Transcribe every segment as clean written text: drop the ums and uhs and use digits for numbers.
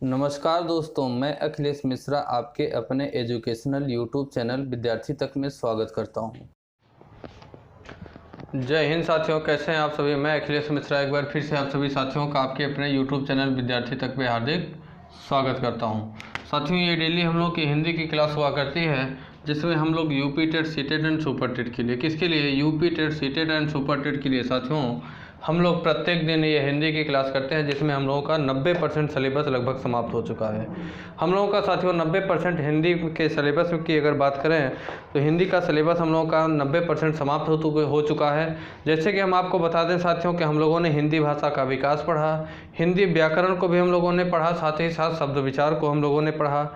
नमस्कार दोस्तों, मैं अखिलेश मिश्रा आपके अपने एजुकेशनल यूट्यूब चैनल विद्यार्थी तक में स्वागत करता हूं। जय हिंद साथियों, कैसे हैं आप सभी। मैं अखिलेश मिश्रा एक बार फिर से आप सभी साथियों का आपके अपने यूट्यूब चैनल विद्यार्थी तक में हार्दिक स्वागत करता हूं। साथियों, ये डेली हम लोग की हिंदी की क्लास हुआ करती है, जिसमें हम लोग UP TET, CTET and super TET के लिए, किसके लिए, UP TET, CTET and super TET के लिए साथियों हम लोग प्रत्येक दिन ये हिंदी की क्लास करते हैं, जिसमें हम लोगों का 90% सिलेबस लगभग समाप्त हो चुका है। हम लोगों का साथियों 90% हिंदी के सिलेबस की अगर बात करें तो हिंदी का सिलेबस हम लोगों का 90% समाप्त हो चुका है। जैसे कि हम आपको बता दें साथियों कि हम लोगों ने हिंदी भाषा का विकास पढ़ा, हिंदी व्याकरण को भी हम लोगों ने पढ़ा, साथ ही साथ शब्द विचार को हम लोगों ने पढ़ा।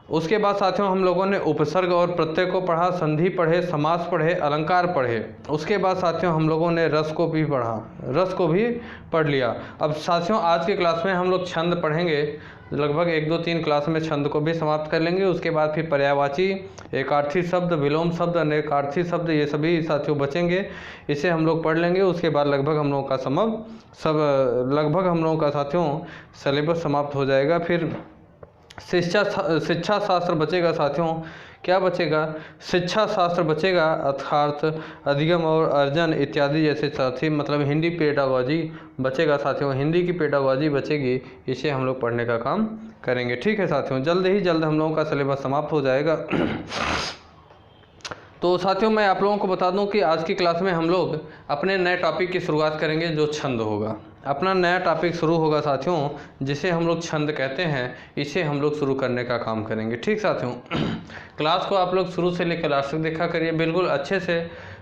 उसके बाद साथियों हम लोगों ने उपसर्ग और प्रत्यय को पढ़ा, संधि पढ़े, समास पढ़े, अलंकार पढ़े। उसके बाद साथियों हम लोगों ने रस को भी पढ़ा, रस को भी पढ़ लिया। अब साथियों आज की क्लास में हम लोग छंद पढ़ेंगे, लगभग 1, 2, 3 क्लास में छंद को भी समाप्त कर लेंगे। उसके बाद फिर पर्यायवाची, एकार्थी शब्द, विलोम शब्द, अनेकार्थी शब्द, ये सभी साथियों बचेंगे, इसे हम लोग पढ़ लेंगे। उसके बाद लगभग हम लोगों का लगभग हम लोगों का साथियों सिलेबस समाप्त हो जाएगा। फिर शिक्षा शास्त्र बचेगा साथियों। क्या बचेगा? शिक्षा शास्त्र बचेगा, अर्थात अधिगम और अर्जन इत्यादि जैसे साथी, मतलब हिंदी पेडागॉजी बचेगा साथियों। हिंदी की पेडागॉजी बचेगी, इसे हम लोग पढ़ने का काम करेंगे। ठीक है साथियों, जल्द ही जल्द हम लोगों का सिलेबस समाप्त हो जाएगा। तो साथियों मैं आप लोगों को बता दूं कि आज की क्लास में हम लोग अपने नए टॉपिक की शुरुआत करेंगे, जो छंद होगा। अपना नया टॉपिक शुरू होगा साथियों, जिसे हम लोग छंद कहते हैं। इसे हम लोग शुरू करने का काम करेंगे। ठीक साथियों, क्लास को आप लोग शुरू से लेकर लास्ट तक देखा करिए, बिल्कुल अच्छे से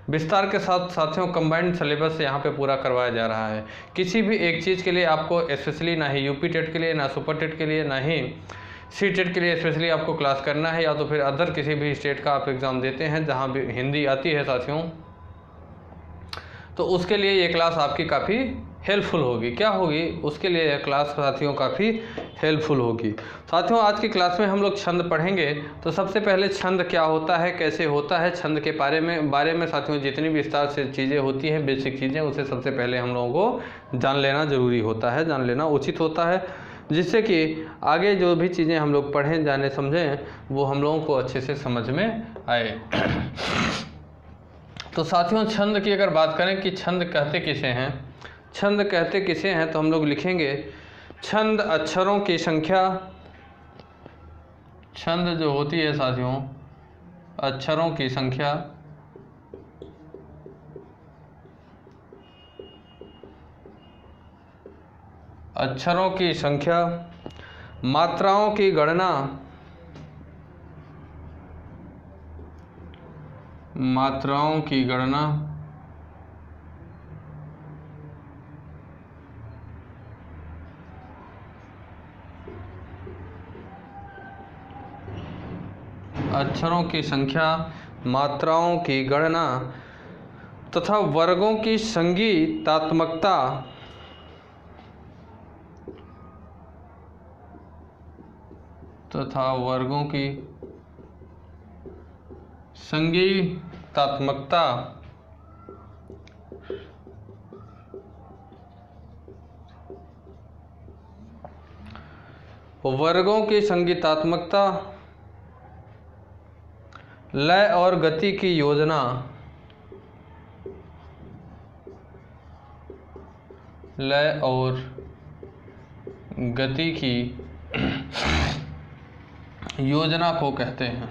विस्तार के साथ साथियों। कंबाइंड सिलेबस यहाँ पे पूरा करवाया जा रहा है। किसी भी एक चीज़ के लिए आपको स्पेशली ना ही यूपी टेट के लिए, ना सुपर टेट के लिए, ना ही सी टेट के लिए स्पेशली आपको क्लास करना है, या तो फिर अदर किसी भी स्टेट का आप एग्ज़ाम देते हैं जहाँ भी हिंदी आती है साथियों, तो उसके लिए ये क्लास आपकी काफ़ी हेल्पफुल होगी। क्या होगी? उसके लिए यह क्लास साथियों काफ़ी हेल्पफुल होगी। साथियों आज की क्लास में हम लोग छंद पढ़ेंगे। तो सबसे पहले छंद क्या होता है, कैसे होता है, छंद के बारे में साथियों जितनी भी विस्तार से चीज़ें होती हैं, बेसिक चीज़ें, उसे सबसे पहले हम लोगों को जान लेना ज़रूरी होता है, जान लेना उचित होता है, जिससे कि आगे जो भी चीज़ें हम लोग पढ़ें, जाने, समझें, वो हम लोगों को अच्छे से समझ में आए। तो साथियों छंद की अगर बात करें कि छंद कहते किसे हैं, छंद कहते किसे हैं, तो हम लोग लिखेंगे छंद अक्षरों की संख्या। छंद जो होती है साथियों, अक्षरों की संख्या, अक्षरों की संख्या, मात्राओं की गणना, मात्राओं की गणना, अक्षरों की संख्या, मात्राओं की गणना तथा वर्गों की संगीतात्मकता, तथा वर्गों की संगीतात्मकता, वर्गों की संगीतात्मकता, लय और गति की योजना, लय और गति की योजना को कहते हैं,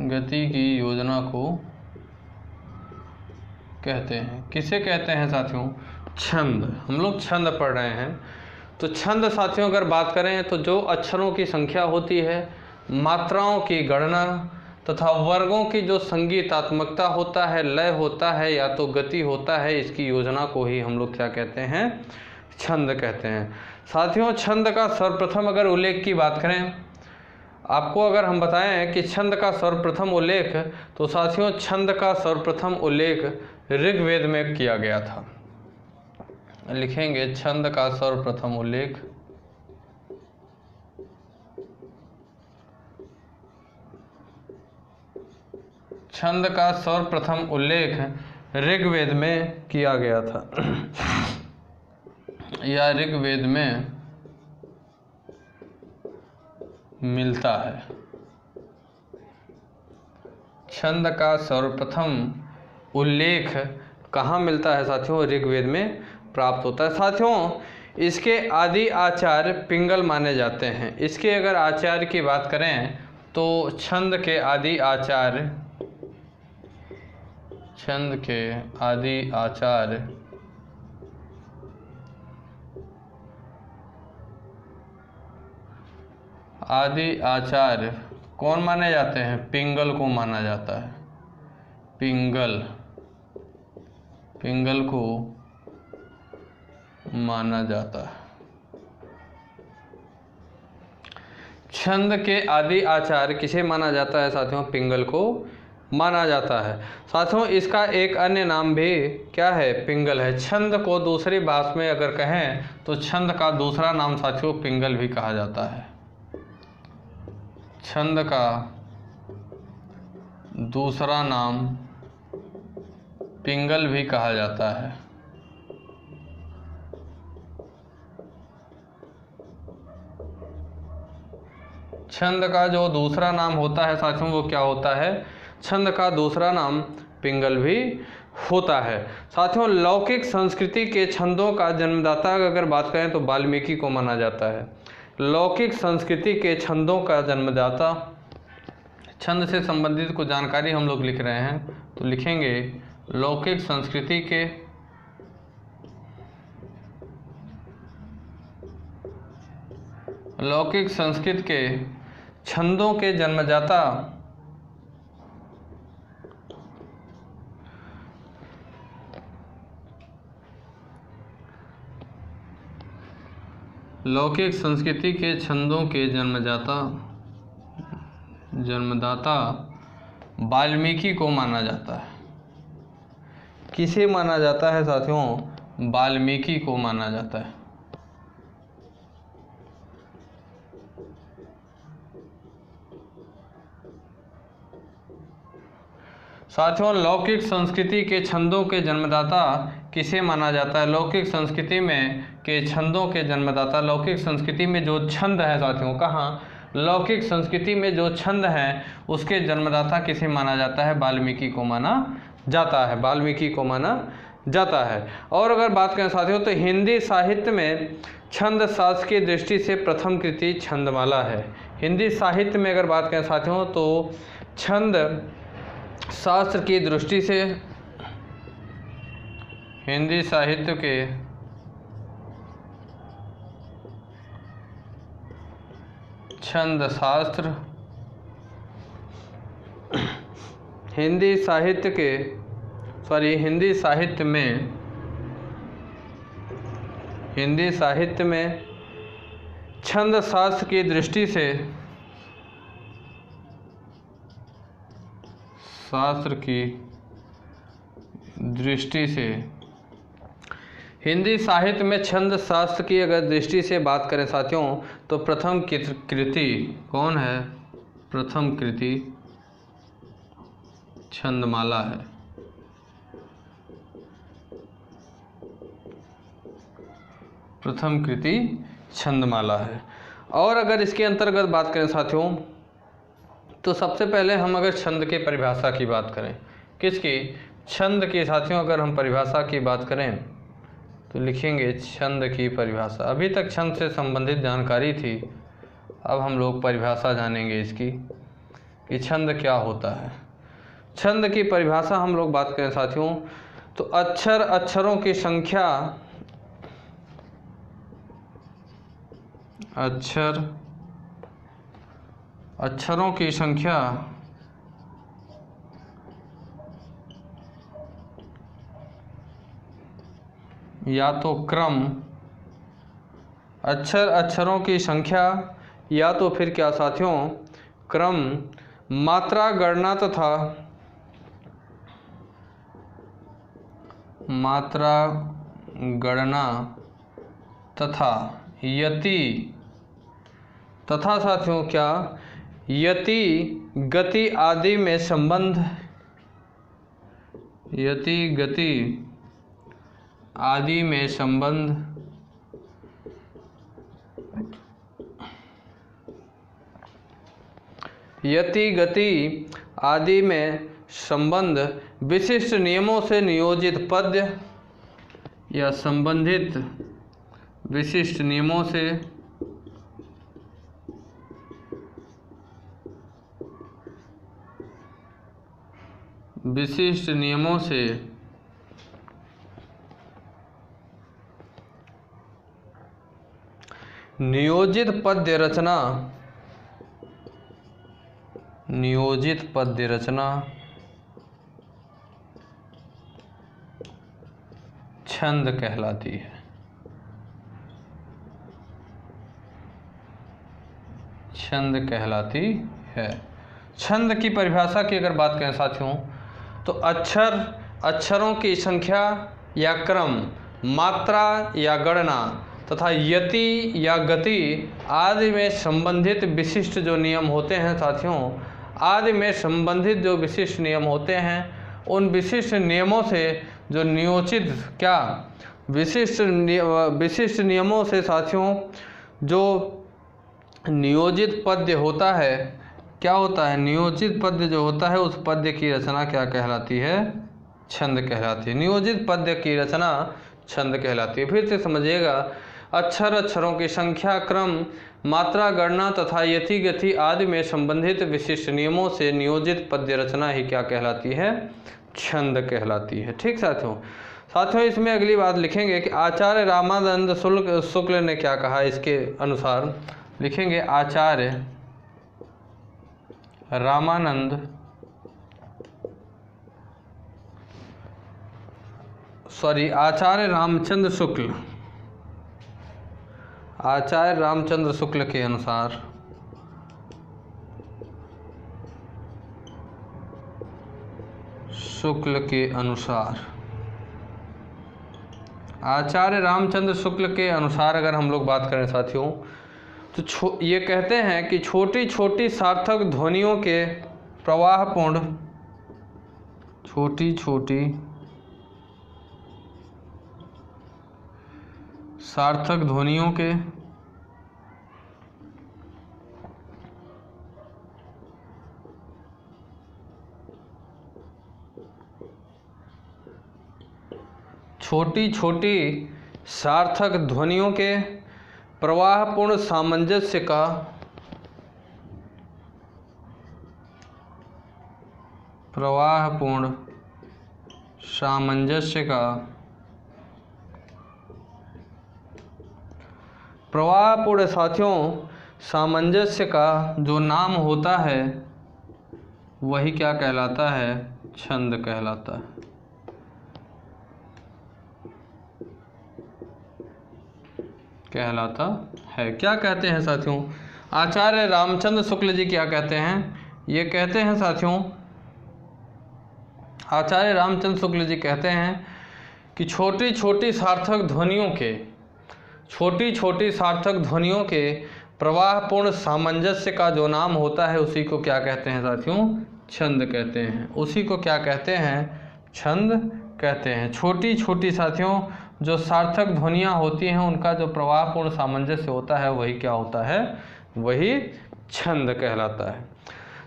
गति की योजना को कहते हैं। किसे कहते हैं साथियों? छंद। हम लोग छंद पढ़ रहे हैं। तो छंद साथियों अगर बात करें तो जो अक्षरों की संख्या होती है, मात्राओं की गणना तथा वर्गों की जो संगीतात्मकता होता है, लय होता है या तो गति होता है, इसकी योजना को ही हम लोग क्या कहते हैं? छंद कहते हैं। साथियों छंद का सर्वप्रथम अगर उल्लेख की बात करें, आपको अगर हम बताएं कि छंद का सर्वप्रथम उल्लेख, तो साथियों छंद का सर्वप्रथम उल्लेख ऋग्वेद में किया गया था। लिखेंगे छंद का सर्वप्रथम उल्लेख छंद का सर्वप्रथम उल्लेख ऋग्वेद में किया गया था। या ऋग्वेद में मिलता है। छंद का सर्वप्रथम उल्लेख कहाँ मिलता है साथियों? ऋग्वेद में प्राप्त होता है। साथियों इसके आदि आचार्य पिंगल माने जाते हैं। इसके अगर आचार्य की बात करें तो छंद के आदि आचार्य कौन माने जाते हैं? पिंगल को माना जाता है। पिंगल को माना जाता है। छंद के आदि आचार्य किसे माना जाता है साथियों? पिंगल को माना जाता है। साथियों इसका एक अन्य नाम भी क्या है? पिंगल है। छंद को दूसरी भाषा में अगर कहें तो छंद का दूसरा नाम साथियों पिंगल भी कहा जाता है। छंद का दूसरा नाम पिंगल भी कहा जाता है। छंद का जो दूसरा नाम होता है साथियों वो क्या होता है? छंद का दूसरा नाम पिंगल भी होता है। साथियों लौकिक संस्कृति के छंदों का जन्मदाता अगर बात करें तो वाल्मीकि को माना जाता है। लौकिक संस्कृति के छंदों का जन्मदाता, छंद से संबंधित कुछ जानकारी हम लोग लिख रहे हैं तो लिखेंगे लौकिक संस्कृति के छंदों के जन्मदाता लौकिक संस्कृति के छंदों के जन्मदाता वाल्मीकि को माना जाता है। किसे माना जाता है साथियों? वाल्मीकि को माना जाता है। साथियों लौकिक संस्कृति के छंदों के जन्मदाता किसे माना जाता है? लौकिक संस्कृति में के छंदों के जन्मदाता, लौकिक संस्कृति में जो छंद है साथियों, कहाँ? लौकिक संस्कृति में जो छंद हैं उसके जन्मदाता किसे माना जाता है? वाल्मीकि को माना जाता है। वाल्मीकि को माना जाता है। और अगर बात करें साथियों तो हिंदी साहित्य में छंद शास्त्र की दृष्टि से प्रथम कृति छंदमाला है। हिंदी साहित्य में अगर बात करें साथियों तो छंद शास्त्र की दृष्टि से हिंदी साहित्य में छंद शास्त्र की दृष्टि से हिंदी साहित्य में छंद शास्त्र की अगर दृष्टि से बात करें साथियों तो प्रथम कृति कौन है? प्रथम कृति छंदमाला है। प्रथम कृति छंदमाला है। और अगर इसके अंतर्गत बात करें साथियों तो सबसे पहले हम अगर छंद के परिभाषा की बात करें, किसकी? छंद की साथियों अगर हम परिभाषा की बात करें तो लिखेंगे छंद की परिभाषा। अभी तक छंद से संबंधित जानकारी थी, अब हम लोग परिभाषा जानेंगे इसकी कि छंद क्या होता है। छंद की परिभाषा हम लोग बात करें साथियों तो अक्षरों की संख्या, अक्षरों की संख्या या तो क्रम, अक्षरों की संख्या या तो फिर क्या साथियों? क्रम, मात्रा गणना तथा यति तथा साथियों क्या? यति गति आदि में संबंध, यति गति आदि में संबंध यति, गति आदि में संबंध विशिष्ट नियमों से नियोजित पद्य या संबंधित विशिष्ट नियमों से नियोजित पद्य रचना छंद कहलाती है। छंद कहलाती है। छंद की परिभाषा की अगर बात करें साथियों, तो अक्षरों की संख्या या क्रम, मात्रा या गणना तथा यति या गति आदि में संबंधित विशिष्ट जो नियम होते हैं साथियों, आदि में संबंधित जो विशिष्ट नियम होते हैं, उन विशिष्ट नियमों से जो नियोजित विशिष्ट नियमों से साथियों जो नियोजित पद्य होता है, क्या होता है, नियोजित पद्य जो होता है उस पद्य की रचना क्या कहलाती है, छंद कहलाती है। नियोजित पद्य की रचना छंद कहलाती है। फिर से समझिएगा, अक्षरों की संख्या, क्रम, मात्रा, गणना तथा यति, गति आदि में संबंधित विशिष्ट नियमों से नियोजित पद्य रचना ही क्या कहलाती है, छंद कहलाती है। ठीक साथियों इसमें अगली बात लिखेंगे कि आचार्य रामानंद शुक्ल ने क्या कहा। इसके अनुसार लिखेंगे आचार्य रामचंद्र शुक्ल के अनुसार आचार्य रामचंद्र शुक्ल के अनुसार अगर हम लोग बात करें साथियों, तो ये कहते हैं कि छोटी छोटी सार्थक ध्वनियों के प्रवाहपूर्ण सार्थक ध्वनियों के प्रवाहपूर्ण सामंजस्य का जो नाम होता है वही क्या कहलाता है, छंद कहलाता है। क्या कहते हैं साथियों, आचार्य रामचंद्र शुक्ल जी क्या कहते हैं, ये कहते हैं साथियों, आचार्य रामचंद्र शुक्ल जी कहते हैं कि छोटी छोटी सार्थक ध्वनियों के प्रवाहपूर्ण सामंजस्य का जो नाम होता है उसी को क्या कहते हैं साथियों, छंद कहते हैं। उसी को क्या कहते हैं, छंद कहते हैं। छोटी छोटी साथियों जो सार्थक ध्वनियाँ होती हैं उनका जो प्रवाहपूर्ण सामंजस्य होता है वही क्या होता है, वही छंद कहलाता है।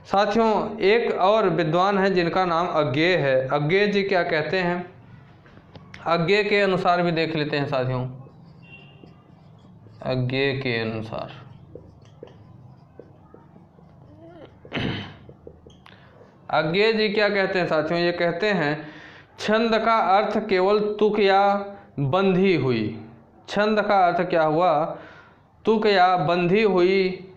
साथियों एक और विद्वान है जिनका नाम अज्ञेय है। अज्ञेय जी क्या कहते हैं, अज्ञेय के अनुसार भी देख लेते हैं साथियों। अज्ञेय के अनुसार अज्ञेय जी क्या कहते हैं साथियों, ये कहते हैं छंद का अर्थ केवल तुक या बंधी हुई। छंद का अर्थ क्या हुआ, तुक या बंधी हुई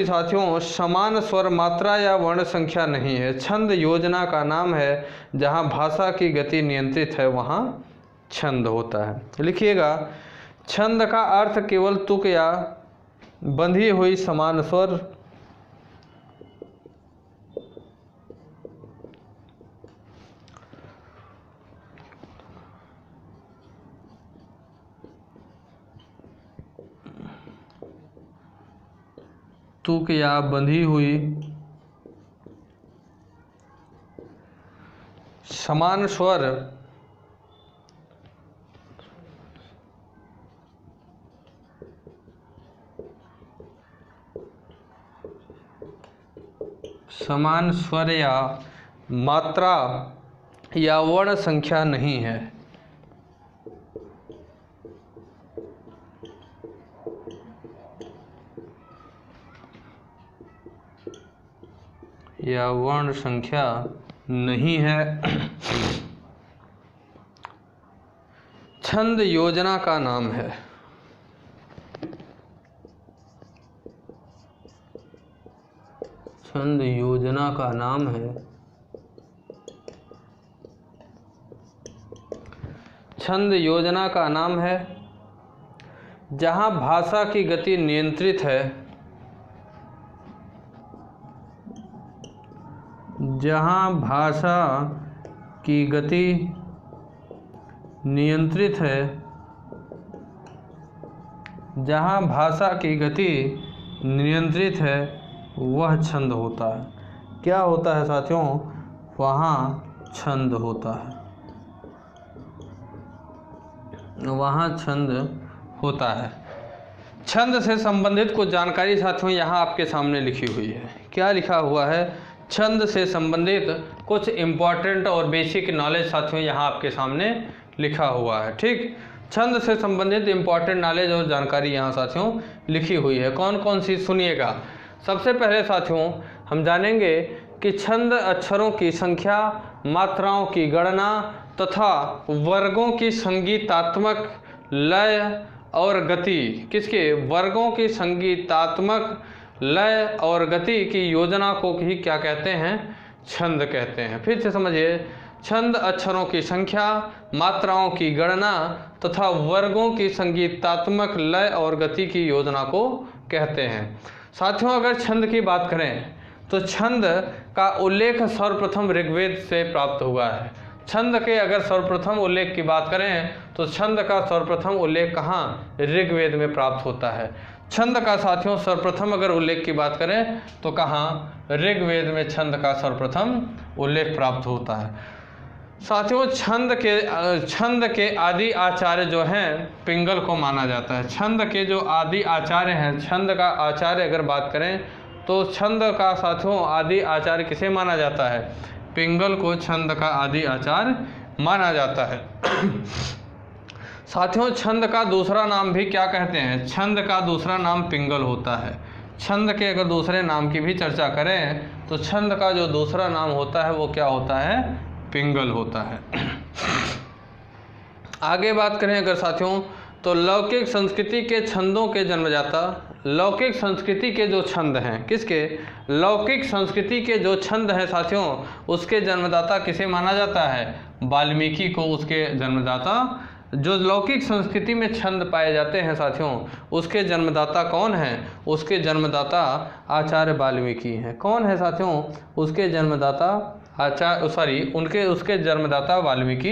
साथियों समान स्वर, मात्रा या वर्ण संख्या नहीं है। छंद योजना का नाम है, जहाँ भाषा की गति नियंत्रित है वहाँ छंद होता है। लिखिएगा, छंद का अर्थ केवल तुक या बंधी हुई समान स्वर, तुक या बंधी हुई समान स्वर समान स्वर या मात्रा या वर्ण संख्या नहीं है। या वर्ण संख्या नहीं है। छंद योजना का नाम है। छंद योजना का नाम है। छंद योजना का नाम है जहाँ भाषा की गति नियंत्रित है, जहाँ भाषा की गति नियंत्रित है, जहाँ भाषा की गति नियंत्रित है वह छंद होता है। क्या होता है साथियों? वहाँ छंद होता है, वहाँ छंद होता है। छंद से संबंधित कुछ जानकारी साथियों यहाँ आपके सामने लिखी हुई है। क्या लिखा हुआ है? छंद से संबंधित कुछ इम्पॉर्टेंट और बेसिक नॉलेज साथियों यहाँ आपके सामने लिखा हुआ है। ठीक, छंद से संबंधित इम्पॉर्टेंट नॉलेज और जानकारी यहाँ साथियों लिखी हुई है। कौन कौन सी? सुनिएगा। सबसे पहले साथियों हम जानेंगे कि छंद अक्षरों की संख्या, मात्राओं की गणना तथा वर्गों की संगीतात्मक लय और गति, किसके? वर्गों की संगीतात्मक लय और गति की योजना को ही क्या कहते हैं? छंद कहते हैं। फिर से समझिए, छंद अक्षरों की संख्या, मात्राओं की गणना तथा वर्गों की संगीतात्मक लय और गति की योजना को कहते हैं। साथियों अगर छंद की बात करें तो छंद का उल्लेख सर्वप्रथम ऋग्वेद से प्राप्त हुआ है। छंद के अगर सर्वप्रथम उल्लेख की बात करें तो छंद का सर्वप्रथम उल्लेख कहाँ? ऋग्वेद में प्राप्त होता है। छंद का साथियों सर्वप्रथम अगर उल्लेख की बात करें तो कहाँ? ऋग्वेद में छंद का सर्वप्रथम उल्लेख प्राप्त होता है। साथियों छंद के आदि आचार्य जो हैं पिंगल को माना जाता है। छंद के जो आदि आचार्य हैं, छंद का आचार्य अगर बात करें तो छंद का साथियों आदि आचार्य किसे माना जाता है? पिंगल को छंद का आदि आचार्य माना जाता है। साथियों छंद का दूसरा नाम भी क्या कहते हैं? छंद का दूसरा नाम पिंगल होता है। छंद के अगर दूसरे नाम की भी चर्चा करें तो छंद का जो दूसरा नाम होता है वो क्या होता है? पिंगल होता है। आगे बात करें अगर साथियों तो लौकिक संस्कृति के छंदों के जन्मदाता, लौकिक संस्कृति के जो छंद हैं, किसके? लौकिक संस्कृति के जो छंद हैं साथियों उसके जन्मदाता किसे माना जाता है? वाल्मीकि को उसके जन्मदाता। जो लौकिक संस्कृति में छंद पाए जाते हैं साथियों उसके जन्मदाता कौन हैं? उसके जन्मदाता आचार्य वाल्मीकि हैं। कौन है साथियों? उसके जन्मदाता उसके जन्मदाता वाल्मीकि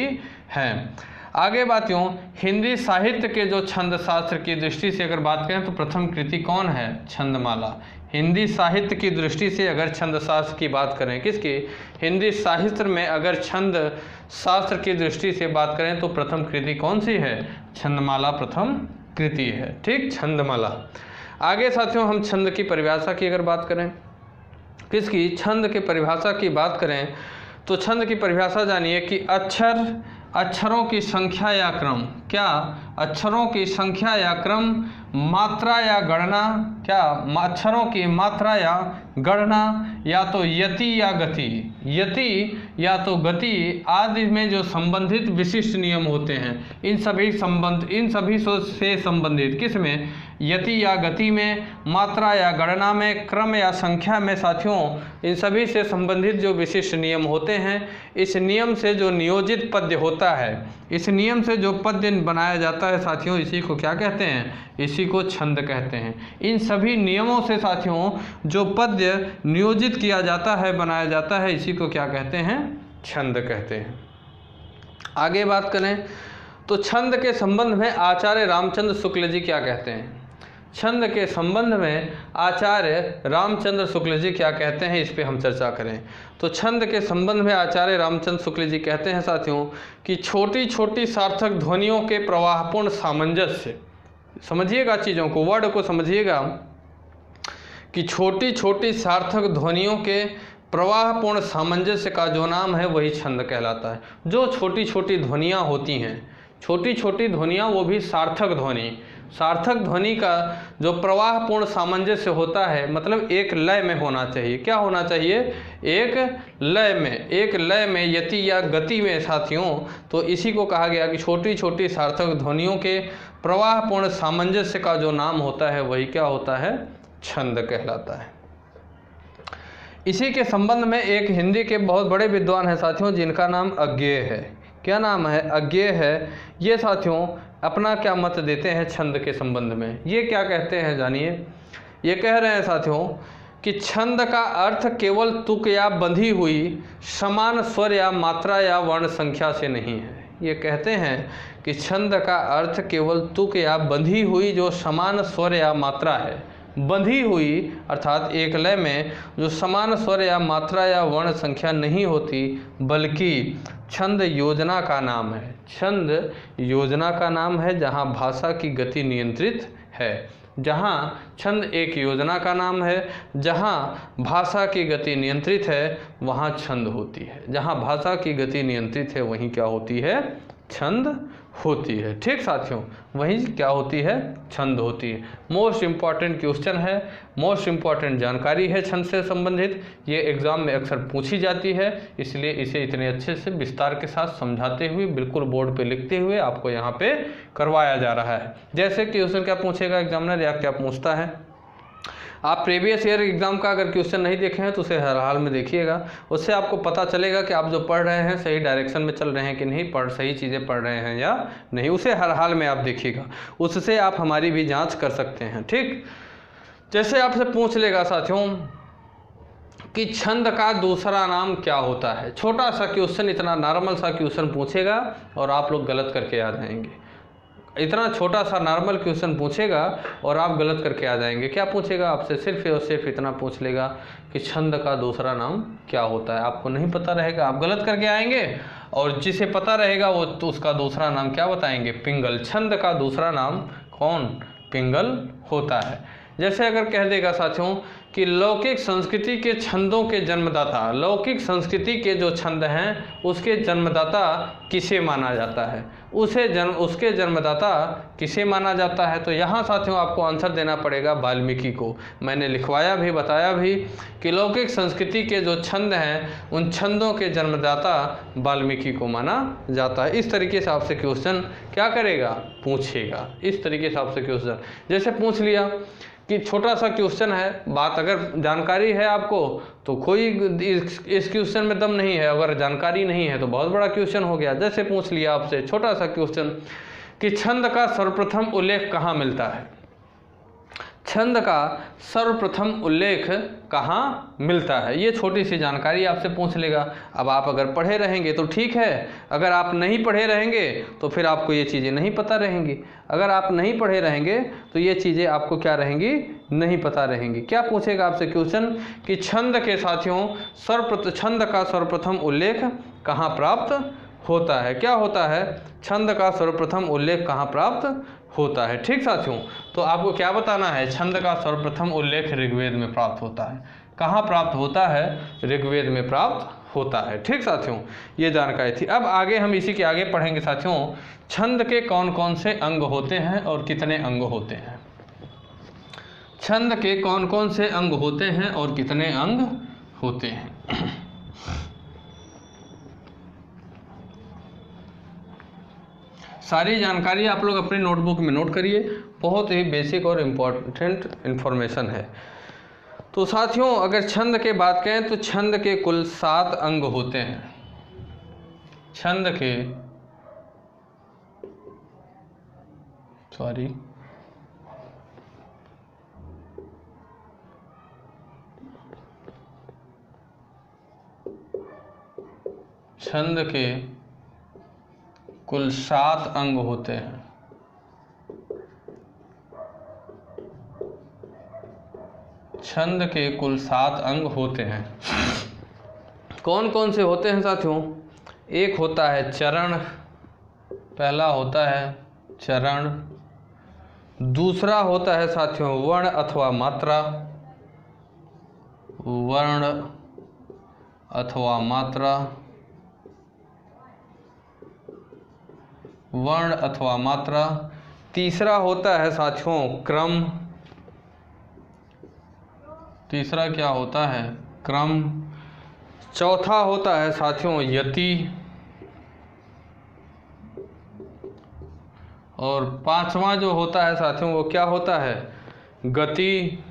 हैं। आगे बात यूँ, हिंदी साहित्य के जो छंद शास्त्र की दृष्टि से अगर बात करें तो प्रथम कृति कौन है? छंदमाला। हिंदी साहित्य की दृष्टि से अगर छंद शास्त्र की बात करें, किसकी? हिंदी साहित्य में अगर छंद शास्त्र की दृष्टि से बात करें तो प्रथम कृति कौन सी है? छंदमाला प्रथम कृति है। ठीक, छंदमाला। आगे साथियों हम छंद की परिभाषा की अगर बात करें, किसकी? छंद की परिभाषा की बात करें तो छंद की परिभाषा जानिए कि अक्षरों की संख्या या क्रम, क्या? अक्षरों की संख्या या क्रम, मात्रा या गणना, क्या? अक्षरों की मात्रा या गणना, या तो यति या गति, यति या तो गति आदि में जो संबंधित विशिष्ट नियम होते हैं, इन सभी से संबंधित किसमें? यति या गति में, मात्रा या गणना में, क्रम या संख्या में साथियों इन सभी से संबंधित जो विशिष्ट नियम होते हैं, इस नियम से जो नियोजित पद्य होता है, इस नियम से जो पद्य बनाया जाता है साथियों इसी को क्या कहते हैं? इसी को छंद कहते हैं। इन सभी नियमों से साथियों जो पद्य नियोजित किया जाता है, बनाया जाता है, इसी को क्या कहते हैं? छंद कहते हैं। आगे बात करें तो छंद के संबंध में आचार्य रामचंद्र शुक्ल जी क्या कहते हैं? छंद के संबंध में आचार्य रामचंद्र शुक्ल जी क्या कहते हैं, इस पे हम चर्चा करें तो छंद के संबंध में आचार्य रामचंद्र शुक्ल जी कहते हैं साथियों कि छोटी छोटी सार्थक ध्वनियों के प्रवाहपूर्ण सामंजस्य, समझिएगा चीज़ों को, वर्ड को समझिएगा कि छोटी छोटी सार्थक ध्वनियों के प्रवाहपूर्ण सामंजस्य का जो नाम है वही छंद कहलाता है। जो छोटी छोटी ध्वनियाँ होती हैं, छोटी छोटी ध्वनियाँ, वो भी सार्थक ध्वनि, सार्थक ध्वनि का जो प्रवाहपूर्ण सामंजस्य होता है, मतलब एक लय में होना चाहिए। क्या होना चाहिए? एक लय में, एक लय में, यति या गति में साथियों। तो इसी को कहा गया कि छोटी छोटी सार्थक ध्वनियों के प्रवाहपूर्ण सामंजस्य का जो नाम होता है वही क्या होता है? छंद कहलाता है। इसी के संबंध में एक हिंदी के बहुत बड़े विद्वान हैं साथियों, जिनका नाम अज्ञेय है। क्या नाम है? अज्ञेय है। ये साथियों अपना क्या मत देते हैं छंद के संबंध में? ये क्या कहते हैं जानिए। ये कह रहे हैं साथियों कि छंद का अर्थ केवल तुक या बंधी हुई समान स्वर या मात्रा या वर्ण संख्या से नहीं है। ये कहते हैं कि छंद का अर्थ केवल तुक या बंधी हुई जो समान स्वर या मात्रा है, बंधी हुई अर्थात एक लय में जो समान स्वर या मात्रा या वर्ण संख्या नहीं होती, बल्कि छंद योजना का नाम है। छंद योजना का नाम है जहाँ भाषा की गति नियंत्रित है। जहाँ छंद एक योजना का नाम है, जहाँ भाषा की गति नियंत्रित है वहाँ छंद होती है। जहाँ भाषा की गति नियंत्रित है वहीं क्या होती है? छंद होती है। ठीक साथियों, वहीं क्या होती है? छंद होती है। मोस्ट इम्पॉर्टेंट क्वेश्चन है, मोस्ट इम्पॉर्टेंट जानकारी है छंद से संबंधित। ये एग्ज़ाम में अक्सर पूछी जाती है, इसलिए इसे इतने अच्छे से विस्तार के साथ समझाते हुए, बिल्कुल बोर्ड पे लिखते हुए आपको यहाँ पे करवाया जा रहा है। जैसे क्वेश्चन क्या पूछेगा एग्जामिनर या क्या पूछता है, आप प्रीवियस ईयर एग्ज़ाम का अगर क्वेश्चन नहीं देखे हैं तो उसे हर हाल में देखिएगा। उससे आपको पता चलेगा कि आप जो पढ़ रहे हैं सही डायरेक्शन में चल रहे हैं कि नहीं, सही चीज़ें पढ़ रहे हैं या नहीं। उसे हर हाल में आप देखिएगा, उससे आप हमारी भी जांच कर सकते हैं। ठीक, जैसे आपसे पूछ लेगा साथियों कि छंद का दूसरा नाम क्या होता है। छोटा सा क्वेश्चन, इतना नॉर्मल सा क्वेश्चन पूछेगा और आप लोग गलत करके आ जाएंगे। इतना छोटा सा नॉर्मल क्वेश्चन पूछेगा और आप गलत करके आ जाएंगे। क्या पूछेगा आपसे? सिर्फ और सिर्फ इतना पूछ लेगा कि छंद का दूसरा नाम क्या होता है। आपको नहीं पता रहेगा, आप गलत करके आएंगे, और जिसे पता रहेगा वो तो उसका दूसरा नाम क्या बताएंगे? पिंगल। छंद का दूसरा नाम कौन? पिंगल होता है। जैसे अगर कह देगा साथियों कि लौकिक संस्कृति के छंदों के जन्मदाता, लौकिक संस्कृति के जो छंद हैं उसके जन्मदाता किसे माना जाता है? उसके जन्मदाता किसे माना जाता है? तो यहाँ साथियों आपको आंसर देना पड़ेगा वाल्मीकि को। मैंने लिखवाया भी, बताया भी कि लौकिक संस्कृति के जो छंद हैं उन छंदों के जन्मदाता वाल्मीकि को माना जाता है। इस तरीके से आपसे क्वेश्चन क्या करेगा? पूछेगा। इस तरीके से आपसे क्वेश्चन जैसे पूछ लिया कि छोटा सा क्वेश्चन है, बात अगर जानकारी है आपको तो कोई इस क्वेश्चन में दम नहीं है, अगर जानकारी नहीं है तो बहुत बड़ा क्वेश्चन हो गया। जैसे पूछ लिया आपसे छोटा सा क्वेश्चन कि छंद का सर्वप्रथम उल्लेख कहाँ मिलता है? छंद का सर्वप्रथम उल्लेख कहाँ मिलता है? ये छोटी सी जानकारी आपसे पूछ लेगा। अब आप अगर पढ़े रहेंगे तो ठीक है, अगर आप नहीं पढ़े रहेंगे तो फिर आपको ये चीज़ें नहीं पता रहेंगी। अगर आप नहीं पढ़े रहेंगे तो ये चीज़ें आपको क्या रहेंगी? नहीं पता रहेंगी। क्या पूछेगा आपसे क्वेश्चन कि छंद के साथियों छंद का सर्वप्रथम उल्लेख कहाँ प्राप्त होता है? क्या होता है? छंद का सर्वप्रथम उल्लेख कहाँ प्राप्त होता है? ठीक साथियों, तो आपको क्या बताना है? छंद का सर्वप्रथम उल्लेख ऋग्वेद में प्राप्त होता है। कहाँ प्राप्त होता है? ऋग्वेद में प्राप्त होता है। ठीक साथियों, ये जानकारी थी। अब आगे हम इसी के आगे पढ़ेंगे साथियों, छंद के कौन कौन से अंग होते हैं और कितने अंग होते हैं। छंद के कौन कौन से अंग होते हैं और कितने अंग होते हैं। सारी जानकारी आप लोग अपनी नोटबुक में नोट करिए, बहुत ही बेसिक और इम्पोर्टेंट इन्फॉर्मेशन है। तो साथियों अगर छंद के बात करें तो छंद के कुल 7 अंग होते हैं। छंद के कुल 7 अंग होते हैं। छंद के कुल 7 अंग होते हैं। कौन कौन से होते हैं साथियों? एक होता है चरण, पहला होता है चरण। दूसरा होता है साथियों वर्ण अथवा मात्रा, वर्ण अथवा मात्रा, वर्ण अथवा मात्रा। तीसरा होता है साथियों क्रम। तीसरा क्या होता है? क्रम। चौथा होता है साथियों यति। और पांचवा जो होता है साथियों वो क्या होता है? गति।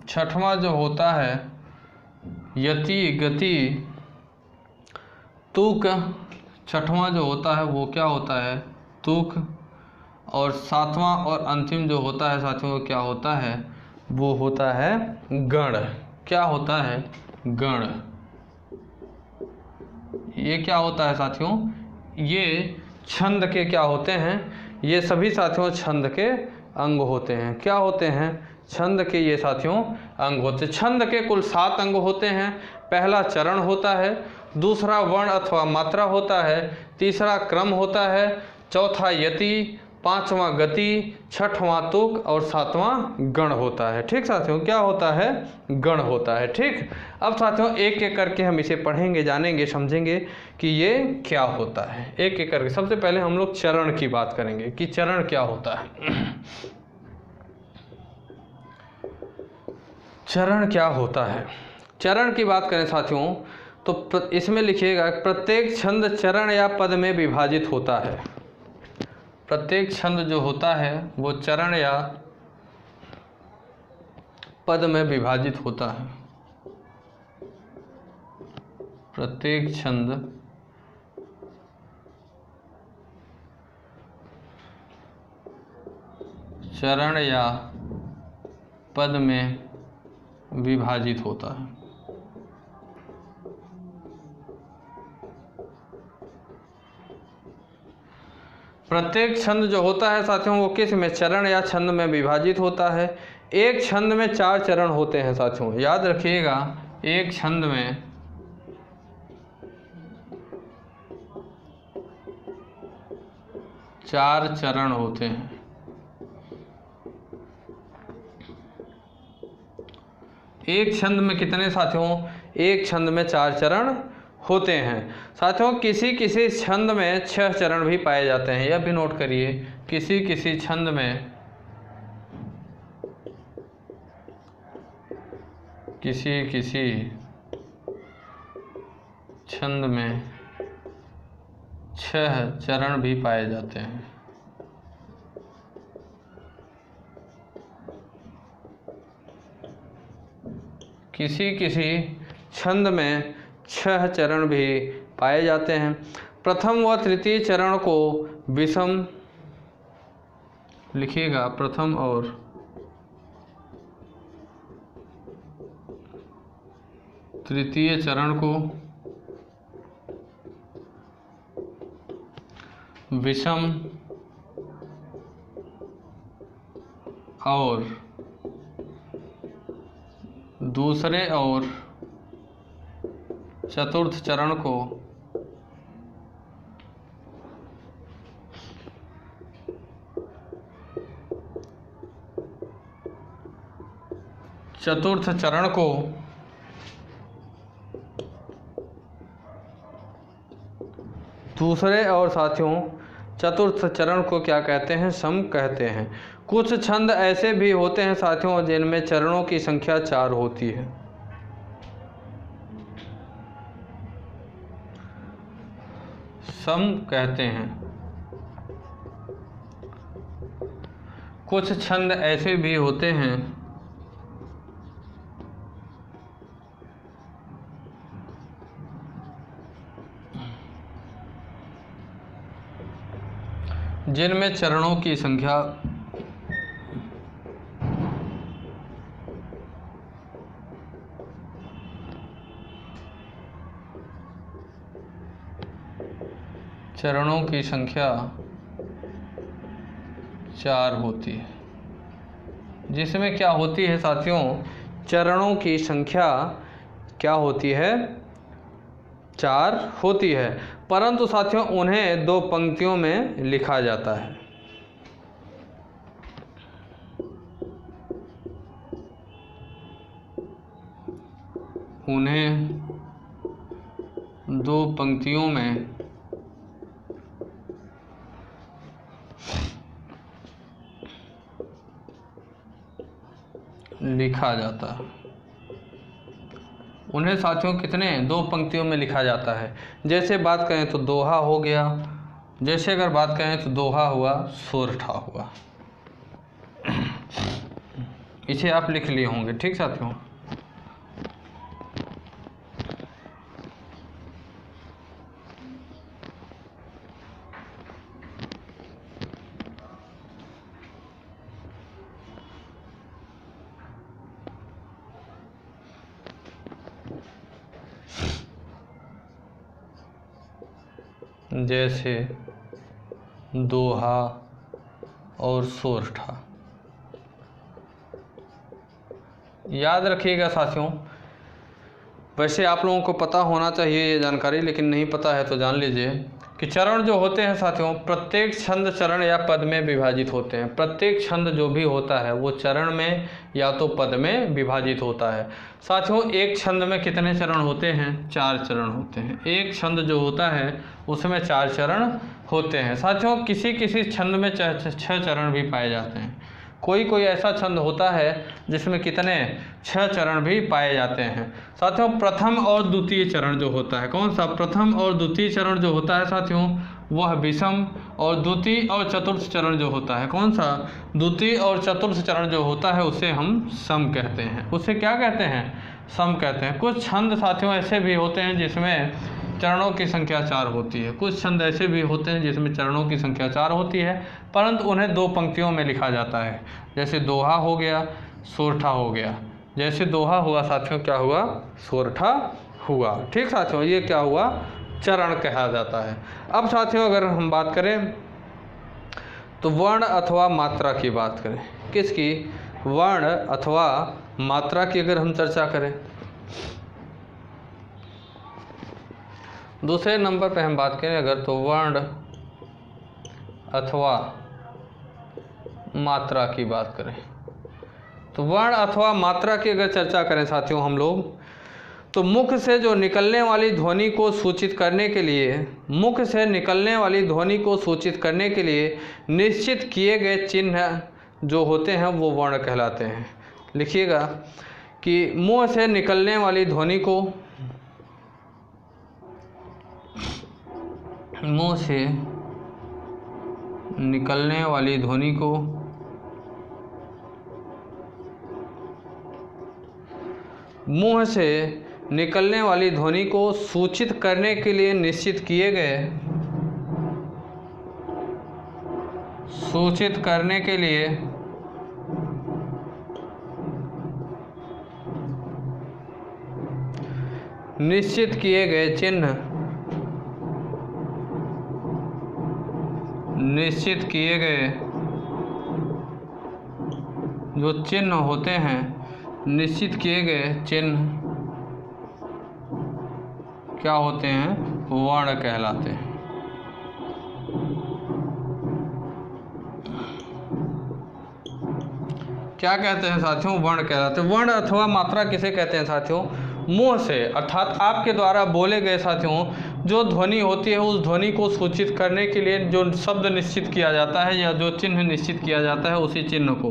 छठवां जो होता है यति, गति, तुक। छठवां जो होता है वो क्या होता है? तुक। और सातवां और अंतिम जो होता है साथियों वो क्या होता है? वो होता है गण। क्या होता है? गण। ये क्या होता है साथियों? ये छंद के क्या होते हैं? ये सभी साथियों छंद के अंग होते हैं। क्या होते हैं? छंद के ये साथियों अंग होते हैं। छंद के कुल 7 अंग होते हैं। पहला चरण होता है, दूसरा वर्ण अथवा मात्रा होता है, तीसरा क्रम होता है, चौथा यति, पांचवा गति, छठवां तुक और सातवां गण होता है। ठीक साथियों, क्या होता है? गण होता है। ठीक, अब साथियों एक एक करके हम इसे पढ़ेंगे, जानेंगे, समझेंगे कि ये क्या होता है। एक एक करके सबसे पहले हम लोग चरण की बात करेंगे कि चरण क्या होता है। चरण क्या होता है? चरण की बात करें साथियों तो इसमें लिखिएगा प्रत्येक छंद चरण या पद में विभाजित होता है। प्रत्येक छंद जो होता है वो चरण या पद में विभाजित होता है। प्रत्येक छंद चरण या पद में विभाजित होता है। प्रत्येक छंद जो होता है साथियों वो किस में? चरण या छंद में विभाजित होता है। एक छंद में 4 चरण होते हैं साथियों, याद रखिएगा। एक छंद में 4 चरण होते हैं। एक छंद में कितने साथियों? एक छंद में 4 चरण होते हैं। साथियों किसी किसी छंद में 6 चरण भी पाए जाते हैं, यह भी नोट करिए। किसी किसी छंद में छंद में 6 चरण भी पाए जाते हैं। किसी किसी छंद में 6 चरण भी पाए जाते हैं। प्रथम व तृतीय चरण को विषम लिखिएगा। प्रथम और तृतीय चरण को विषम और दूसरे और चतुर्थ चरण को दूसरे और साथियों चतुर्थ चरण को क्या कहते हैं? सम कहते हैं। कुछ छंद ऐसे भी होते हैं साथियों जिनमें चरणों की संख्या 4 होती है। सम कहते हैं। कुछ छंद ऐसे भी होते हैं जिनमें चरणों की संख्या चरणों की संख्या 4 होती है। जिसमें क्या होती है साथियों? चरणों की संख्या क्या होती है? 4 होती है, परंतु साथियों उन्हें 2 पंक्तियों में लिखा जाता है। उन्हें दो पंक्तियों में लिखा जाता है। उन्हें साथियों कितने दो पंक्तियों में लिखा जाता है। जैसे बात करें तो दोहा हो गया, जैसे अगर बात करें तो दोहा हुआ, सोरठा हुआ। इसे आप लिख लिए होंगे, ठीक साथियों। जैसे दोहा और सोरठा। याद रखिएगा साथियों, वैसे आप लोगों को पता होना चाहिए ये जानकारी, लेकिन नहीं पता है तो जान लीजिए कि चरण जो होते हैं साथियों, प्रत्येक छंद चरण या पद में विभाजित होते हैं। प्रत्येक छंद जो भी होता है वो चरण में या तो पद में विभाजित होता है। साथियों एक छंद में कितने चरण होते हैं? 4 चरण होते हैं। एक छंद जो होता है उसमें 4 चरण होते हैं। साथियों किसी किसी छंद में 6 चरण भी पाए जाते हैं। कोई कोई ऐसा छंद होता है जिसमें कितने 6 चरण भी पाए जाते हैं। साथियों प्रथम और द्वितीय चरण जो होता है, कौन सा? प्रथम और द्वितीय चरण जो होता है साथियों वह विषम, और द्वितीय और चतुर्थ चरण जो होता है, कौन सा? द्वितीय और चतुर्थ चरण जो होता है उसे हम सम कहते हैं। उसे क्या कहते हैं? सम कहते हैं। कुछ छंद साथियों ऐसे भी होते हैं जिसमें चरणों की संख्या 4 होती है। कुछ छंद ऐसे भी होते हैं जिसमें चरणों की संख्या 4 होती है, परंतु उन्हें 2 पंक्तियों में लिखा जाता है। जैसे दोहा हो गया, सोरठा हो गया। जैसे दोहा हुआ साथियों, क्या हुआ? सोरठा हुआ। ठीक साथियों, ये क्या हुआ? चरण कहा जाता है। अब साथियों अगर हम बात करें तो वर्ण अथवा मात्रा की बात करें। किसकी? वर्ण अथवा मात्रा की अगर हम चर्चा करें, दूसरे नंबर पे हम बात करें अगर तो वर्ण अथवा मात्रा की बात करें, तो वर्ण अथवा मात्रा की अगर चर्चा करें साथियों हम लोग, तो मुख से जो निकलने वाली ध्वनि को सूचित करने के लिए, मुख से निकलने वाली ध्वनि को सूचित करने के लिए निश्चित किए गए चिन्ह जो होते हैं वो वर्ण कहलाते हैं। लिखिएगा कि मुंह से निकलने वाली ध्वनि को, मुंह से निकलने वाली ध्वनि को मुंह से निकलने वाली ध्वनि को सूचित करने के लिए निश्चित किए गए, सूचित करने के लिए निश्चित किए गए चिन्ह, निश्चित किए गए जो चिन्ह होते हैं, निश्चित किए गए चिन्ह क्या होते हैं? वर्ण कहलाते हैं। क्या कहते हैं साथियों? वर्ण कहलाते हैं। वर्ण अथवा मात्रा किसे कहते हैं साथियों? मुंह से अर्थात आपके द्वारा बोले गए साथियों जो ध्वनि होती है उस ध्वनि को सूचित करने के लिए जो शब्द निश्चित किया जाता है या जो चिन्ह निश्चित किया जाता है, उसी चिन्ह को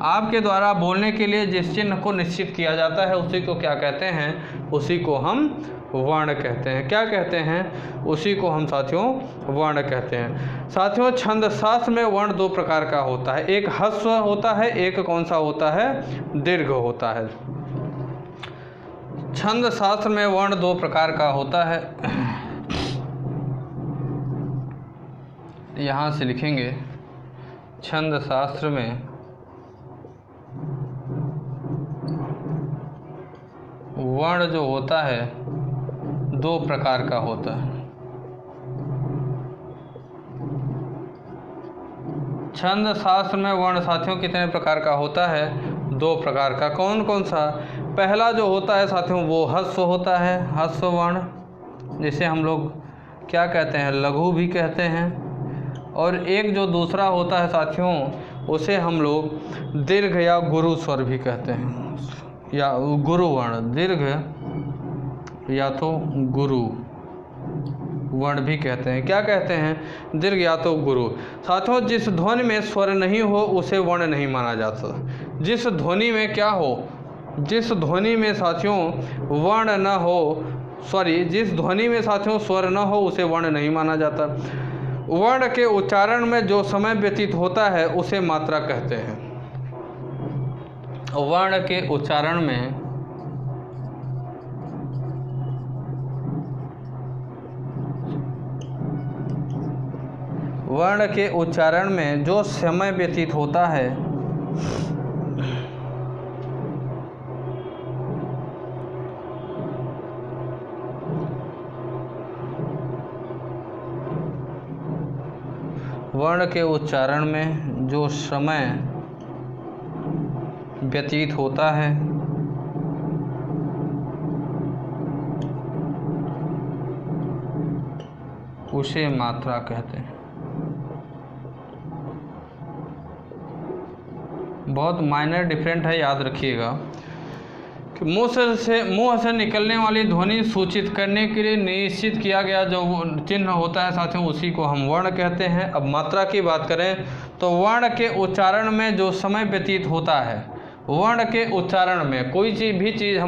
आपके द्वारा बोलने के लिए जिस चिन्ह को निश्चित किया जाता है उसी को क्या कहते हैं? उसी को हम वर्ण कहते हैं। क्या कहते हैं? उसी को हम साथियों वर्ण कहते हैं। साथियों छंद शास्त्र में वर्ण 2 प्रकार का होता है। एक ह्रस्व होता है, एक कौन सा होता है? दीर्घ होता है। छंद शास्त्र में वर्ण 2 प्रकार का होता है। यहाँ से लिखेंगे छंद शास्त्र में वर्ण जो होता है 2 प्रकार का होता है। छंद शास्त्र में वर्ण साथियों कितने प्रकार का होता है? 2 प्रकार का। कौन कौन सा? पहला जो होता है साथियों वो ह्रस्व होता है, ह्रस्व वर्ण, जिसे हम लोग क्या कहते हैं? लघु भी कहते हैं। और एक जो दूसरा होता है साथियों उसे हम लोग दीर्घ या गुरु स्वर भी कहते हैं, या गुरु वर्ण, दीर्घ या तो गुरु वर्ण भी कहते हैं। क्या कहते हैं? दीर्घ या तो गुरु। साथियों, जिस ध्वनि में स्वर नहीं हो उसे वर्ण नहीं माना जाता। जिस ध्वनि में क्या हो, जिस ध्वनि में साथियों वर्ण न हो, जिस ध्वनि में साथियों स्वर न हो उसे वर्ण नहीं माना जाता। वर्ण के उच्चारण में जो समय व्यतीत होता है उसे मात्रा कहते हैं। वर्ण के उच्चारण में जो समय व्यतीत होता है वर्ण के उच्चारण में जो समय व्यतीत होता है उसे मात्रा कहते हैं। बहुत माइनर डिफरेंट है, याद रखिएगा कि मुंह से निकलने वाली ध्वनि सूचित करने के लिए निश्चित किया गया जो चिन्ह होता है साथियों उसी को हम वर्ण कहते हैं। अब मात्रा की बात करें तो वर्ण के उच्चारण में जो समय व्यतीत होता है, वर्ण के उच्चारण में कोई भी चीज़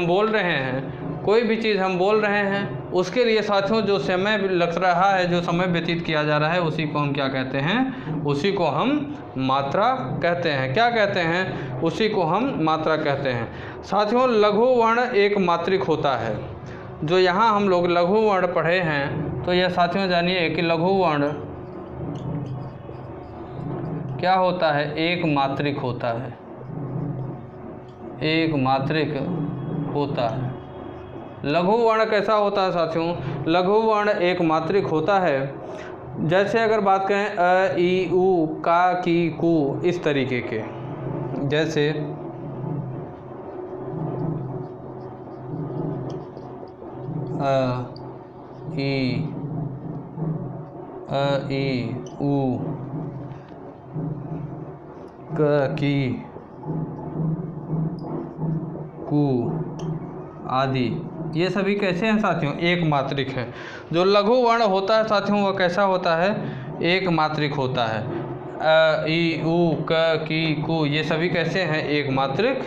हम बोल रहे हैं उसके लिए साथियों जो समय लग रहा है, जो समय व्यतीत किया जा रहा है उसी को हम क्या कहते हैं? उसी को हम मात्रा कहते हैं। क्या कहते हैं? उसी को हम मात्रा कहते हैं। साथियों, लघु वर्ण एक मात्रिक होता है। जो यहाँ हम लोग लघु वर्ण पढ़े हैं तो यह साथियों जानिए कि लघु वर्ण क्या होता है? एक मात्रिक होता है। एक मात्रिक होता है। लघु वर्ण कैसा होता है साथियों? लघु वर्ण एक मात्रिक होता है। जैसे अगर बात करें अ, ई, उ, का, की, कु, इस तरीके के, जैसे अ, ई, उ, क, की, कु आदि, ये सभी कैसे हैं साथियों? एक मात्रिक है। जो लघु वर्ण होता है साथियों वह कैसा होता है? एक मात्रिक होता है। अ, ई, उ, क, की, कु, ये सभी कैसे हैं? एक मात्रिक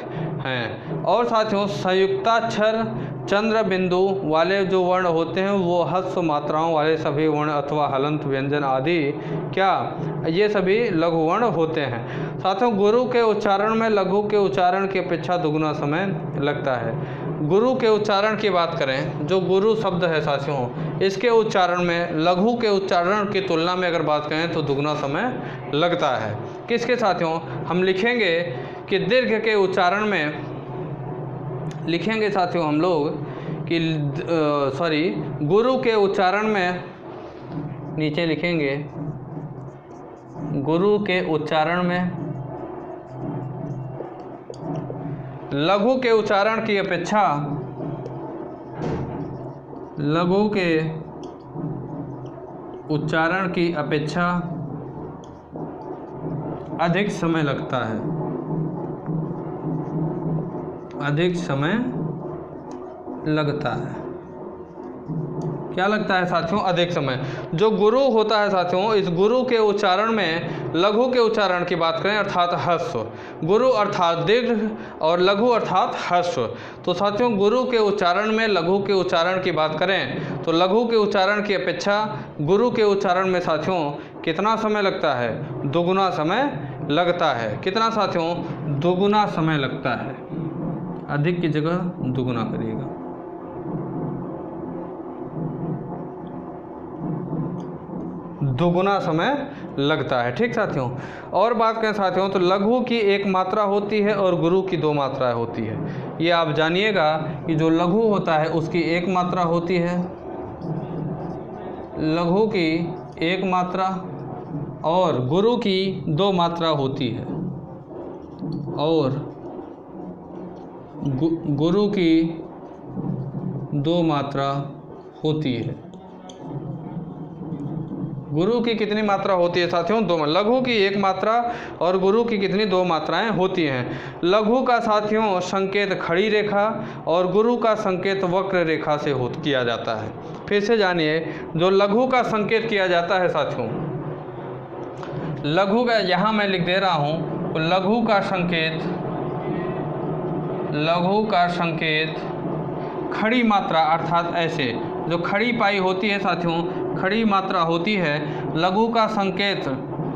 हैं। और साथियों संयुक्ताक्षर चंद्र बिंदु वाले जो वर्ण होते हैं वो ह्रस्व मात्राओं वाले सभी वर्ण अथवा हलंत व्यंजन आदि क्या, ये सभी लघु वर्ण होते हैं। साथियों गुरु के उच्चारण में लघु के उच्चारण की अपेक्षा दुगुना समय लगता है। गुरु के उच्चारण की बात करें, जो गुरु शब्द है साथियों, इसके उच्चारण में लघु के उच्चारण की तुलना में अगर बात करें तो दुगना समय लगता है। किसके साथियों? हम लिखेंगे कि दीर्घ के उच्चारण में लिखेंगे साथियों हम लोग कि गुरु के उच्चारण में नीचे लिखेंगे गुरु के उच्चारण में लघु के उच्चारण की अपेक्षा लघु के उच्चारण की अपेक्षा अधिक समय लगता है। अधिक समय लगता है। क्या लगता है साथियों? अधिक समय। जो गुरु होता है साथियों, इस गुरु के उच्चारण में लघु के उच्चारण की बात करें अर्थात ह्रस्व, गुरु अर्थात दीर्घ और लघु अर्थात ह्रस्व, तो साथियों गुरु के उच्चारण में लघु के उच्चारण की बात करें तो लघु के उच्चारण की अपेक्षा गुरु के उच्चारण में साथियों कितना समय लगता है? दुगुना समय लगता है। कितना साथियों? दुगुना समय लगता है। अधिक की जगह दुगुना करिएगा। दुगुना समय लगता है। ठीक साथियों। और बात करें साथियों तो लघु की एक मात्रा होती है और गुरु की दो मात्राएं होती है। ये आप जानिएगा कि जो लघु होता है उसकी एक मात्रा होती है, लघु की एक मात्रा, और गुरु की दो मात्रा होती है, और गुरु की दो मात्रा होती है। गुरु की कितनी मात्रा होती है साथियों? 2। लघु की 1 मात्रा और गुरु की कितनी 2 मात्राएं होती हैं। लघु का साथियों संकेत खड़ी रेखा और गुरु का संकेत वक्र रेखा से किया जाता है। फिर से जानिए, जो लघु का संकेत किया जाता है साथियों, लघु का यहाँ मैं लिख दे रहा हूँ, लघु का संकेत खड़ी मात्रा अर्थात ऐसे जो खड़ी पाई होती है साथियों, खड़ी मात्रा होती है। लघु का संकेत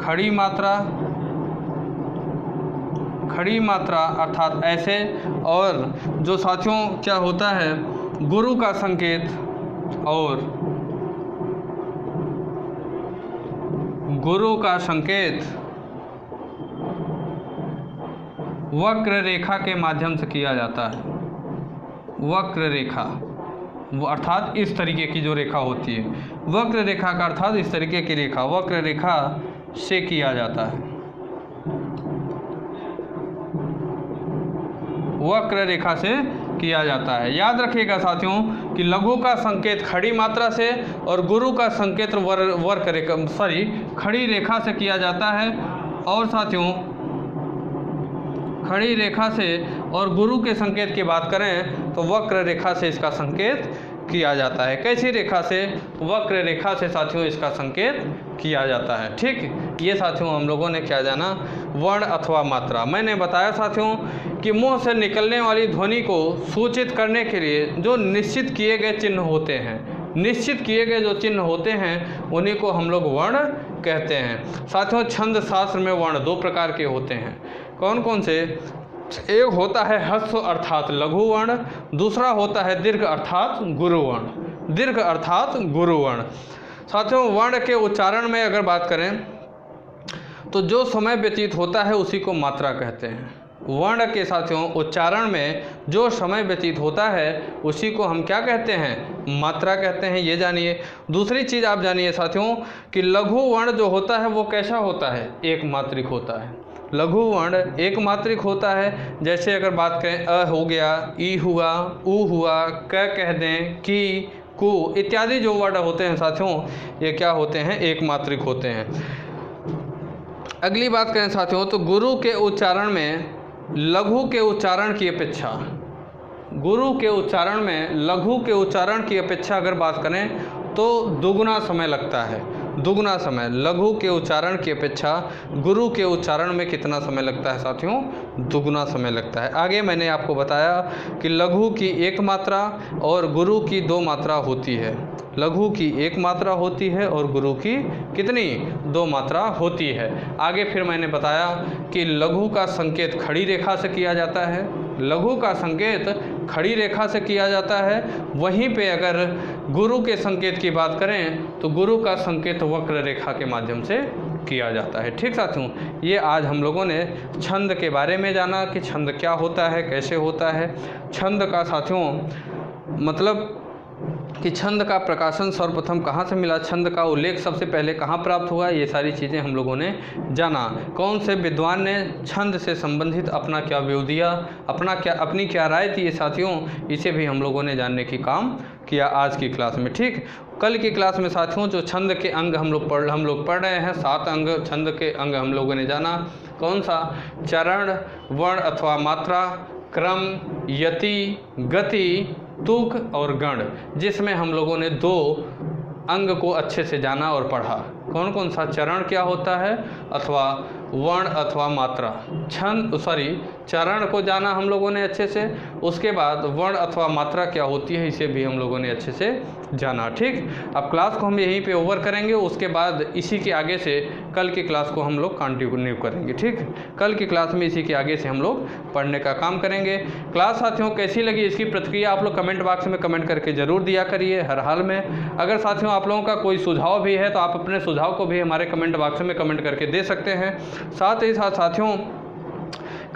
खड़ी मात्रा अर्थात ऐसे, और जो साथियों क्या होता है, गुरु का संकेत और गुरु का संकेत वक्र रेखा के माध्यम से किया जाता है। वक्र रेखा अर्थात इस तरीके की जो रेखा होती है, वक्र रेखा का अर्थात इस तरीके की रेखा, वक्र रेखा से किया जाता है। वक्र रेखा से किया जाता है। याद रखिएगा साथियों कि लघु का संकेत खड़ी मात्रा से और गुरु का संकेत खड़ी रेखा से किया जाता है। और साथियों खड़ी रेखा से और गुरु के संकेत की बात करें तो वक्र रेखा से इसका संकेत किया जाता है। कैसी रेखा से? वक्र रेखा से साथियों इसका संकेत किया जाता है। ठीक, ये साथियों हम लोगों ने क्या जाना, वर्ण अथवा मात्रा। मैंने बताया साथियों कि मुंह से निकलने वाली ध्वनि को सूचित करने के लिए जो निश्चित किए गए चिन्ह होते हैं, निश्चित किए गए जो चिन्ह होते हैं उन्हीं को हम लोग वर्ण कहते हैं। साथियों छंद शास्त्र में वर्ण 2 प्रकार के होते हैं। कौन कौन से? एक होता है ह्रस्व अर्थात लघु वर्ण, दूसरा होता है दीर्घ अर्थात गुरु वर्ण। दीर्घ अर्थात गुरु वर्ण। साथियों वर्ण के उच्चारण में अगर बात करें तो जो समय व्यतीत होता है उसी को मात्रा कहते हैं। वर्ण के साथियों उच्चारण में जो समय व्यतीत होता है उसी को हम क्या कहते हैं? मात्रा कहते हैं। ये जानिए। दूसरी चीज़ आप जानिए साथियों कि लघु वर्ण जो होता है वो कैसा होता है? एक मात्रिक होता है। लघु वर्ण एक मात्रिक होता है। जैसे अगर बात करें अ हो गया, ई हुआ, उ हुआ, क कह दें, की, कु इत्यादि जो वर्ण होते हैं साथियों ये क्या होते हैं? एक मात्रिक होते हैं। अगली बात करें साथियों तो गुरु के उच्चारण में लघु के उच्चारण की अपेक्षा, गुरु के उच्चारण में लघु के उच्चारण की अपेक्षा अगर बात करें तो दुगुना समय लगता है। दुगुना समय लघु के उच्चारण की अपेक्षा गुरु के उच्चारण में कितना समय लगता है साथियों? दुगुना समय लगता है। आगे मैंने आपको बताया कि लघु की 1 मात्रा और गुरु की 2 मात्रा होती है। लघु की 1 मात्रा होती है और गुरु की कितनी? 2 मात्रा होती है। आगे फिर मैंने बताया कि लघु का संकेत खड़ी रेखा से किया जाता है। लघु का संकेत खड़ी रेखा से किया जाता है। वहीं पे अगर गुरु के संकेत की बात करें तो गुरु का संकेत वक्र रेखा के माध्यम से किया जाता है। ठीक साथियों, ये आज हम लोगों ने छंद के बारे में जाना कि छंद क्या होता है, कैसे होता है। छंद का साथियों मतलब कि छंद का प्रकाशन सर्वप्रथम कहाँ से मिला, छंद का उल्लेख सबसे पहले कहाँ प्राप्त हुआ, ये सारी चीज़ें हम लोगों ने जाना। कौन से विद्वान ने छंद से संबंधित अपना क्या व्यू दिया, अपनी क्या राय थी, ये साथियों इसे भी हम लोगों ने जानने की काम किया आज की क्लास में। ठीक, कल की क्लास में साथियों जो छंद के अंग हम लोग पढ़ रहे हैं, 7 अंग छंद के अंग हम लोगों ने जाना। कौन सा? चरण, वर्ण अथवा मात्रा, क्रम, यति, गति, तुक और गण, जिसमें हम लोगों ने 2 अंग को अच्छे से जाना और पढ़ा। कौन कौन सा? चरण क्या होता है अथवा वर्ण अथवा मात्रा। चरण को जाना हम लोगों ने अच्छे से, उसके बाद वर्ण अथवा मात्रा क्या होती है इसे भी हम लोगों ने अच्छे से जाना। ठीक, अब क्लास को हम यहीं पे ओवर करेंगे, उसके बाद इसी के आगे से कल की क्लास को हम लोग कंटिन्यू करेंगे। ठीक, कल की क्लास में इसी के आगे से हम लोग पढ़ने का काम करेंगे। क्लास साथियों कैसी लगी इसकी प्रतिक्रिया आप लोग कमेंट बॉक्स में कमेंट करके ज़रूर दिया करिए हर हाल में। अगर साथियों आप लोगों का कोई सुझाव भी है तो आप अपने सुझाव को भी हमारे कमेंट बॉक्स में कमेंट करके दे सकते हैं। साथ ही साथ साथियों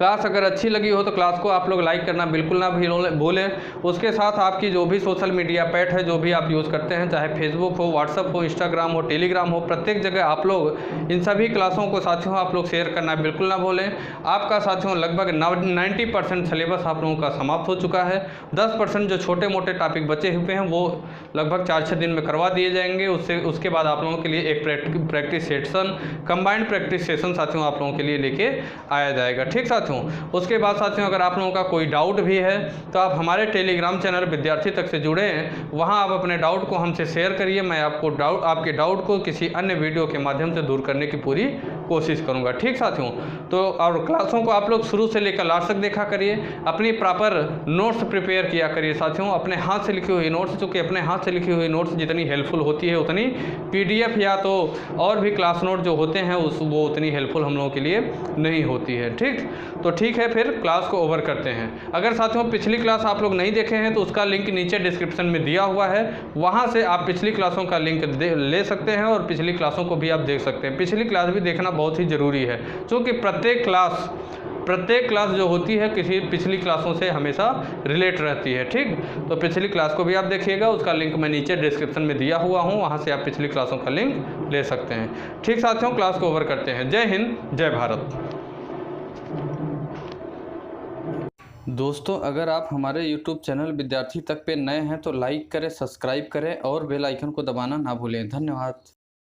क्लास अगर अच्छी लगी हो तो क्लास को आप लोग लाइक करना बिल्कुल ना भूलें। उसके साथ आपकी जो भी सोशल मीडिया पैट है, जो भी आप यूज़ करते हैं, चाहे फेसबुक हो, व्हाट्सअप हो, इंस्टाग्राम हो, टेलीग्राम हो, प्रत्येक जगह आप लोग इन सभी क्लासों को साथियों आप लोग शेयर करना बिल्कुल ना भूलें। आपका साथियों लगभग 90% सिलेबस आप लोगों का समाप्त हो चुका है। 10% जो छोटे मोटे टॉपिक बचे हुए हैं वो लगभग 4-6 दिन में करवा दिए जाएंगे। उसके बाद आप लोगों के लिए एक practice session, combined practice session साथियों आप लोगों के लिए लेके आया जाएगा। ठीक साथियों, उसके बाद साथियों अगर आप लोगों का कोई डाउट भी है तो आप हमारे टेलीग्राम चैनल विद्यार्थी तक से जुड़े हैं, वहां आप अपने डाउट को हमसे शेयर करिए। मैं आपके डाउट को किसी अन्य वीडियो के माध्यम से दूर करने की पूरी कोशिश करूंगा। ठीक साथियों, तो और क्लासों को आप लोग शुरू से लेकर लास्ट तक देखा करिए, अपनी प्रॉपर नोट्स प्रिपेयर किया करिए साथियों। अपने हाथ से लिखी हुई नोट्स, चूँकि अपने हाथ से लिखी हुई नोट्स जितनी हेल्पफुल होती है उतनी PDF या तो और भी क्लास नोट जो होते हैं वो उतनी हेल्पफुल हम लोगों के लिए नहीं होती है। ठीक, तो ठीक है, फिर क्लास को ओवर करते हैं। अगर साथियों पिछली क्लास आप लोग नहीं देखे हैं तो उसका लिंक नीचे डिस्क्रिप्शन में दिया हुआ है, वहाँ से आप पिछली क्लासों का लिंक ले सकते हैं और पिछली क्लासों को भी आप देख सकते हैं। पिछली क्लास भी देखना बहुत ही ज़रूरी है, क्योंकि प्रत्येक क्लास जो होती है किसी पिछली क्लासों से हमेशा रिलेट रहती है। ठीक, तो पिछली क्लास को भी आप देखिएगा, उसका लिंक मैं नीचे डिस्क्रिप्शन में दिया हुआ हूँ, वहाँ से आप पिछली क्लासों का लिंक ले सकते हैं। ठीक साथियों, क्लास को ओवर करते हैं। जय हिंद, जय भारत। दोस्तों, अगर आप हमारे YouTube चैनल विद्यार्थी तक पे नए हैं तो लाइक करें, सब्सक्राइब करें और बेल आइकन को दबाना ना भूलें। धन्यवाद।